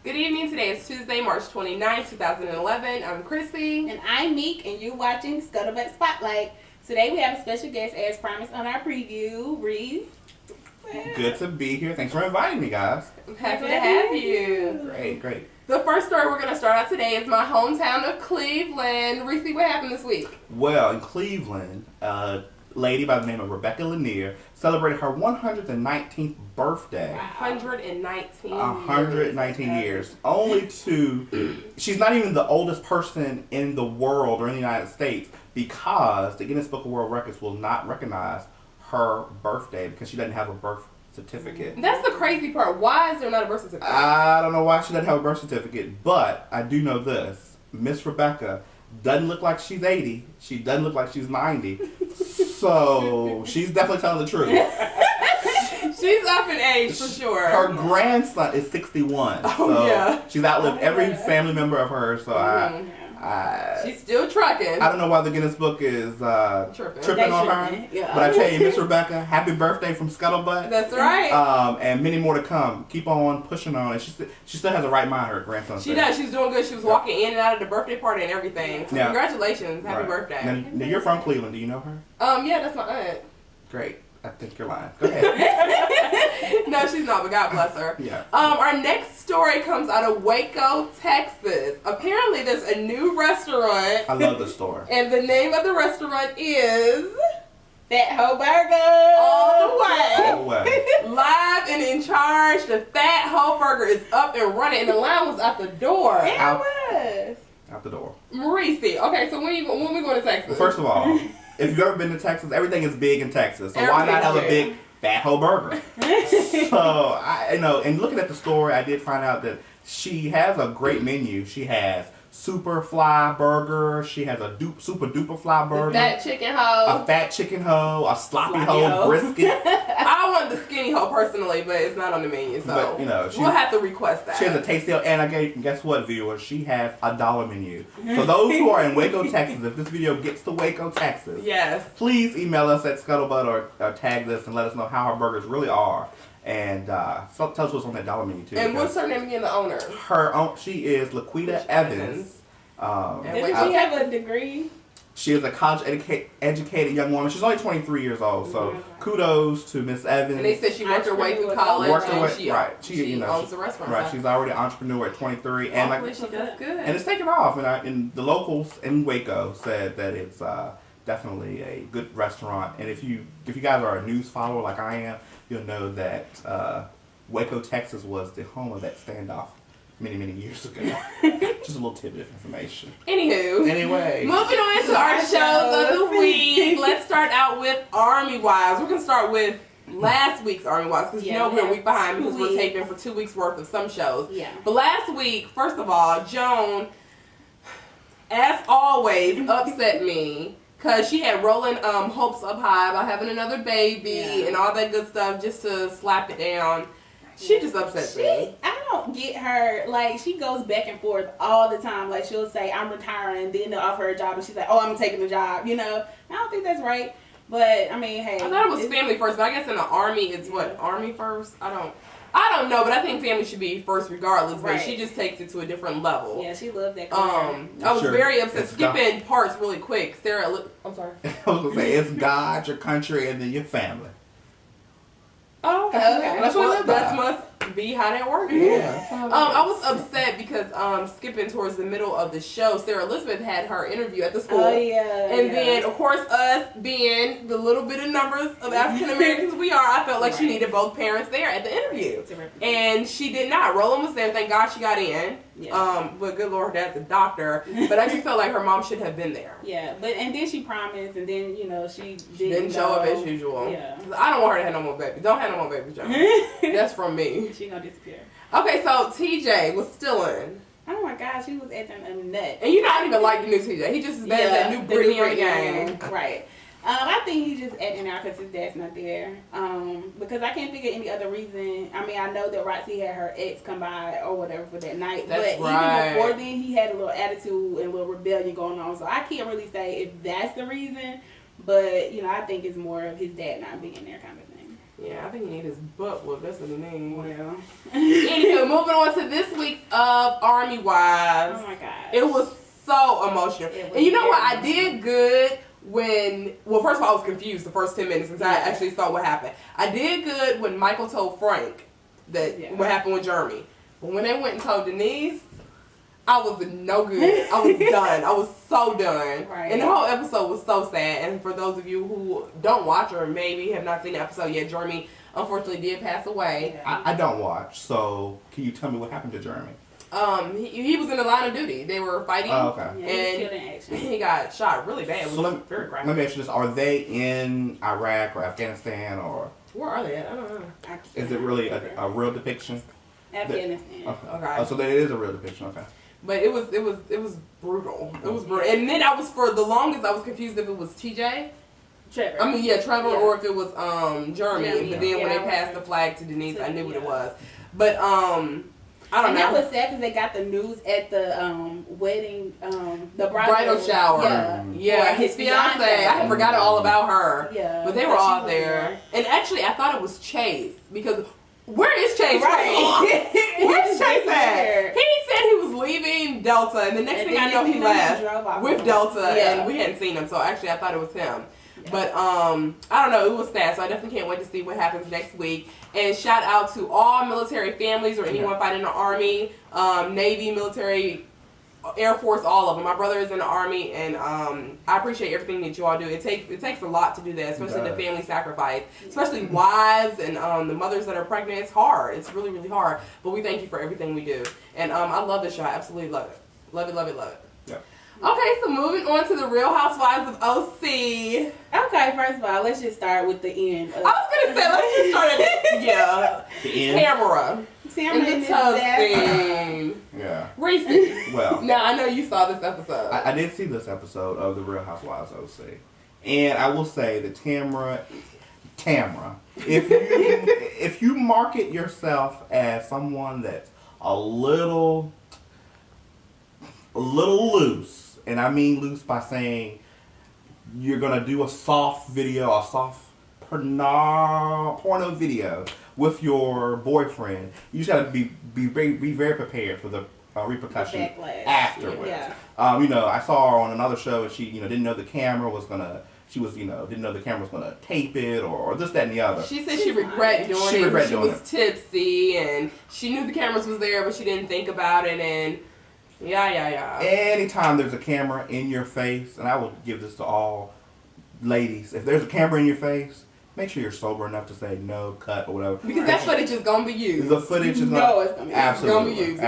Good evening. Today is Tuesday, March 29th, 2011. I'm Chrissy. And I'm Meek, and you're watching Scuttlebutt Spotlight. Today we have a special guest as promised on our preview, Reese. Good to be here. Thanks for inviting me, guys. I'm happy to have you. Great. The first story we're going to start out today is my hometown of Cleveland. Reese, what happened this week? Well, in Cleveland, a lady by the name of Rebecca Lanier celebrated her 119th birthday. 119 119 years. She's not even the oldest person in the world or in the United States because the Guinness Book of World Records will not recognize her birthday because she doesn't have a birth certificate. That's the crazy part. Why is there not a birth certificate? I don't know why she doesn't have a birth certificate, but I do know this. Miss Rebecca doesn't look like she's 80. She doesn't look like she's 90. So she's definitely telling the truth. She's up in age for sure. Her grandson is 61. Oh, yeah. She's outlived every family member of hers. So she's still trucking. I don't know why the Guinness Book is tripping on her. Yeah. But I tell you, Miss Rebecca, happy birthday from Scuttlebutt. That's right. And many more to come. Keep on pushing on. And she still has the right mind, her grandson. She does. She's doing good. She was walking in and out of the birthday party and everything. So congratulations. Happy birthday. Now, you're from Cleveland. Do you know her? Yeah, that's my aunt. Great. I think you're lying. Go ahead. No, she's not, but God bless her. Yeah. Our next story comes out of Waco, Texas. Apparently, there's a new restaurant. I love this story. And the name of the restaurant is Fat Ho Burger. All the way. All the way. Live and in charge. The Fat Ho Burger is up and running, and the line was out the door. Yeah, it was. Out the door. Maurice, okay, so when we going to Texas? Well, first of all, if you've ever been to Texas, everything is big in Texas. So why not have a big Fat Ho Burger? So, and looking at the story, I did find out that she has a great menu. She has Super Fly Burger. She has a Super Duper Fly Burger. Fat Chicken Ho. A Fat Chicken Ho. A Sloppy Ho Brisket. I want the Skinny Ho personally, but it's not on the menu, so but, we'll have to request that. She has a Tasty Ho, and guess what, viewers? She has a dollar menu. So those who are in Waco, Texas, if this video gets to Waco, Texas, yes, please email us at Scuttlebutt or tag this and let us know how her burgers really are. And tell us what's on that dollar menu too. And what's her name again, the owner? She is Laquita Evans. Did she have a degree? She is a college educated young woman. She's only 23 years old, so kudos to Miss Evans. And they said she worked her way through college. She owns the restaurant. Right, she's already an entrepreneur at 23, and she does good. And it's taken off. And the locals in Waco said that it's definitely a good restaurant. And if you guys are a news follower like I am, you'll know that Waco, Texas was the home of that standoff many years ago. Just a little tidbit of information. Anyway. Moving on to our shows of the week. Let's start out with Army Wives. We're going to start with last week's Army Wives because we're a week behind because we're taping for 2 weeks worth of some shows. Yeah. But last week, first of all, Joan, as always, upset me. Because she had rolling hopes up high about having another baby and all that good stuff just to slap it down. She just upset me. I don't get her. Like, she goes back and forth all the time. Like, she'll say, I'm retiring, then they'll offer her a job, and she's like, oh, I'm taking the job. I don't think that's right. But, I mean, hey. I thought it was family first, but I guess in the Army, it's what? Army first? I don't know, but I think family should be first regardless. But she just takes it to a different level. Yeah, she loved that. I was very upset. Skipping parts really quick. Sarah, I'm sorry. I was going to say, it's God, your country, and then your family. Oh, okay. That's what that must be how that works. Yeah. I was upset because skipping towards the middle of the show, Sarah Elizabeth had her interview at the school. Oh, yeah. And then, of course, us being the little bit of numbers of African Americans we are, I felt like she needed both parents there at the interview. And she did not. Roland was there. Thank God she got in. Yeah. But good Lord, that's a doctor. But I just felt like her mom should have been there. Yeah. And then she promised, and then, she didn't show up as usual. Yeah. I don't want her to have no more babies. Don't have no more babies, John. That's from me. She gonna disappear. Okay, so TJ was still in. Oh my gosh, he was acting a nut. And I don't even like the new TJ. He just is bad as that new Brittany on the game. Right. I think he's just acting out because his dad's not there. Because I can't think of any other reason. I mean, I know that Roxy had her ex come by or whatever for that night. But even before then, he had a little attitude and a little rebellion going on. So I can't really say if that's the reason. But, I think it's more of his dad not being there kind of thing. Yeah, I think he needs his butt whooped. That's what he needs. Well. Anywho, moving on to this week's of Army Wives. Oh my God. It was so emotional. And you know what? I did good when, well, first of all, I was confused the first 10 minutes since I actually saw what happened. I did good when Michael told Frank that what happened with Jeremy. But when they went and told Denise, I was no good. I was done. I was so done. Right. And the whole episode was so sad. And for those of you who don't watch or maybe have not seen the episode yet, Jeremy unfortunately did pass away. I don't watch, so can you tell me what happened to Jeremy? He was in the line of duty. They were fighting. Oh, okay. Yeah, And he was killed in action. he got shot really bad. It was So very graphic. let me ask you this: are they in Iraq or Afghanistan, or Where are they at? I don't know. is it really a real depiction? Afghanistan. Okay. Oh, so that is a real depiction. Okay. But it was brutal. It was brutal. And then I was, for the longest, I was confused if it was TJ. Trevor. I mean, Trevor, or if it was Jeremy. But then when they I passed the flag to Denise, I knew what it was. But I don't and know. that was sad because they got the news at the wedding, the bridal shower. Yeah, his fiance. I had forgotten all about her. Yeah, but they were all there. And actually, I thought it was Chase because where is Chase? Right. Where's Chase at? He said he was leaving Delta, and the next thing I know, he left with Delta, and we hadn't seen him. So actually, I thought it was him. Yeah. But I don't know. It was sad, so I definitely can't wait to see what happens next week. And shout out to all military families or anyone fighting in the Army, Navy, military, Air Force, all of them. My brother is in the Army, and I appreciate everything that you all do. It takes a lot to do that, especially the family sacrifice, especially wives and the mothers that are pregnant. It's hard. It's really, really hard. But we thank you for everything we do. And I love this show. I absolutely love it. Love it, love it, love it. Yeah. Okay, so moving on to the Real Housewives of OC. Okay, first of all, let's just start with the end. I was gonna say, let's just start at the end. Tamara. In the tub scene. Yeah. Reese. Well, now I know you saw this episode. I did see this episode of the Real Housewives of OC, and I will say that Tamara, if you market yourself as someone that's a little loose, and I mean loose by saying you're gonna do a soft video, a soft porno video with your boyfriend, you just gotta be very prepared for the repercussions afterwards. Yeah. I saw her on another show, and she didn't know the camera was gonna. She was didn't know the camera was gonna tape it or this, that, and the other. She said she regret doing it. She was tipsy and she knew the cameras was there, but she didn't think about it. And yeah. Anytime there's a camera in your face, and I will give this to all ladies, if there's a camera in your face, make sure you're sober enough to say no, cut, or whatever. Because that footage is gonna be used. The footage is it's gonna be used.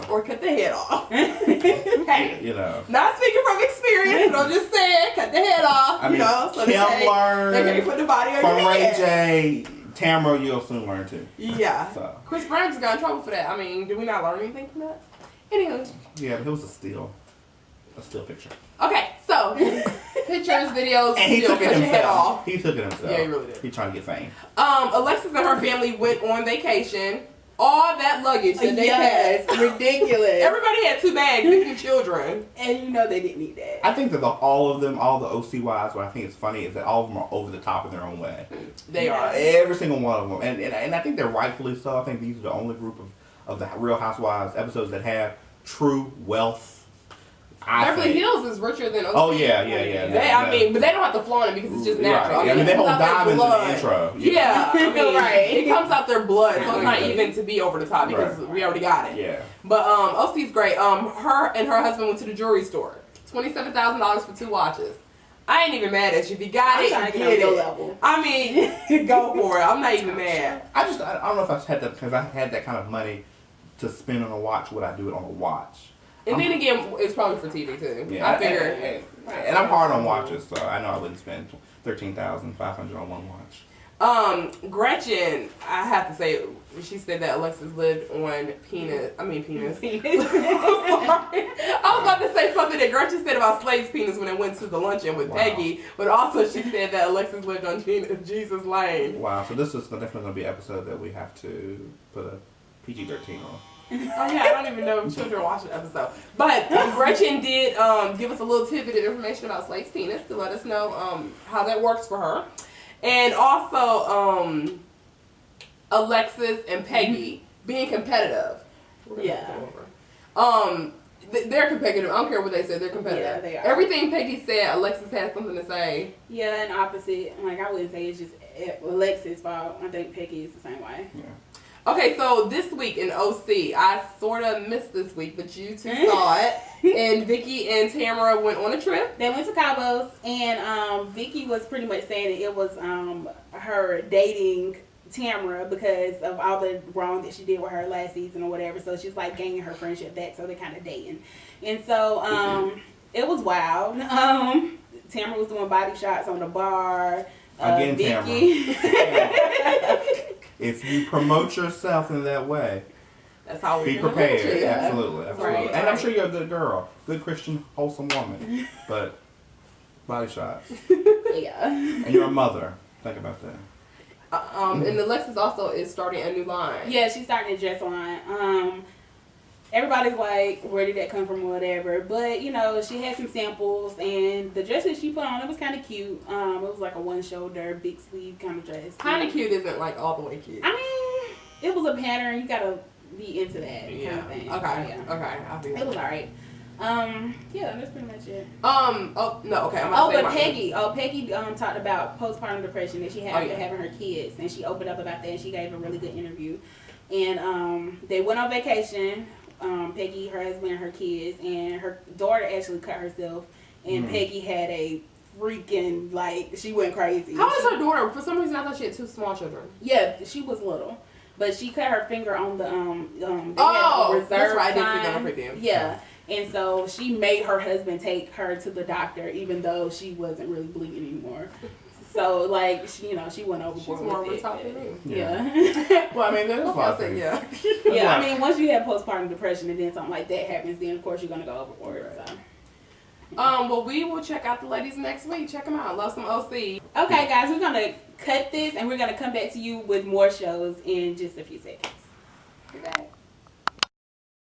Or cut the head off. Hey, not speaking from experience, but I'm just saying, cut the head off. I mean, so Kim learned they put the body on from your Ray head. J. Tamara, you'll soon learn too. Yeah. So. Chris Brown just got in trouble for that. I mean, did we not learn anything from that? Anywho. Yeah, but it was a still picture. Okay, so pictures, videos, and he took it himself. He took it himself. Yeah, he really did. He's trying to get fame. Alexis and her family went on vacation. All that luggage that they had, ridiculous. Everybody had 2 bags, 50 children, and they didn't need that. I think that all of them, all the OC wives, what I think is funny is that all of them are over the top in their own way. They are. Every single one of them, and I think they're rightfully so. I think these are the only group of the Real Housewives episodes that have true wealth. Beverly Hills is richer than OC. Oh yeah. I mean, but they don't have to flaunt it because it's just natural. Right. I mean, they hold diamonds in the intro. Yeah, I mean, right. It comes out their blood, so it's not even to be over the top because we already got it. Yeah. But OC's great. Her and her husband went to the jewelry store. $27,000 for 2 watches. I ain't even mad at you. If you got it, get it. Level. I mean, go for it. I'm not even mad. I don't know if I had that because I had that kind of money to spend on a watch. Would I do it on a watch? And then again, it's probably for TV too. Yeah, I figured. And I'm hard on watches, so I know I wouldn't spend $13,500 on one watch. Gretchen, I have to say, she said that Alexis lived on penis. Sorry. I was about to say something that Gretchen said about Slade's penis when they went to the luncheon with Peggy, but also she said that Alexis lived on Jesus Lane. Wow, so this is definitely going to be an episode that we have to put a PG-13 on. Oh yeah, I don't even know if children watch the episode. But Gretchen did give us a little tidbit of information about Slade's penis to let us know how that works for her. And also, Alexis and Peggy being competitive. Yeah. They're competitive. I don't care what they say. They're competitive. Yeah, they are. Everything Peggy said, Alexis had something to say. Yeah, and opposite. Like, I wouldn't say it's just Alexis' fault. I think Peggy is the same way. Yeah. Okay, so this week in OC, I sort of missed this week, but you two saw it. And Vicky and Tamara went on a trip. They went to Cabos, and Vicky was pretty much saying that it was her dating Tamara because of all the wrong that she did with her last season or whatever. So she's like gaining her friendship back, so they're kind of dating. And so it was wild. Tamara was doing body shots on the bar. Again, Vicky. Tamara. If you promote yourself in that way, that's how be prepared. Yeah. Absolutely. Right. And I'm sure you're a good girl, good Christian, wholesome woman. But body shots. Yeah. And you're a mother. Think about that. And Alexis also is starting a new line. Yeah, she's starting a dress line. Everybody's like, where did that come from or whatever. But, you know, she had some samples, and the dress that she put on, it was kind of cute. It was like a one-shoulder, big sleeve kind of dress. Kind of cute isn't like all the way cute. I mean, it was a pattern. You got to be into that kind of thing. Okay. So, yeah. Okay. I'll be It was alright. Yeah, that's pretty much it. Oh, no, okay. I'm about to say but my Peggy talked about postpartum depression that she had after having her kids, and she opened up about that, and she gave a really good interview. And they went on vacation. Peggy, her husband, and her kids, and her daughter actually cut herself, and Peggy had a freaking, like, she went crazy. How was her daughter? For some reason, I thought she had two small children. Yeah, she was little, but she cut her finger on the that's right. I did see that. Yeah, and so she made her husband take her to the doctor, even though she wasn't really bleeding anymore. So, like, she, you know, she went overboard. She's more with on it. top than me. Yeah. Well, I mean, there's a lot of things. Yeah. Yeah, I mean, once you have postpartum depression and then something like that happens, then of course you're gonna go overboard. So. Well, we will check out the ladies next week. Check them out. Love some OC. Okay, guys, we're gonna cut this and we're gonna come back to you with more shows in just a few seconds. Be back.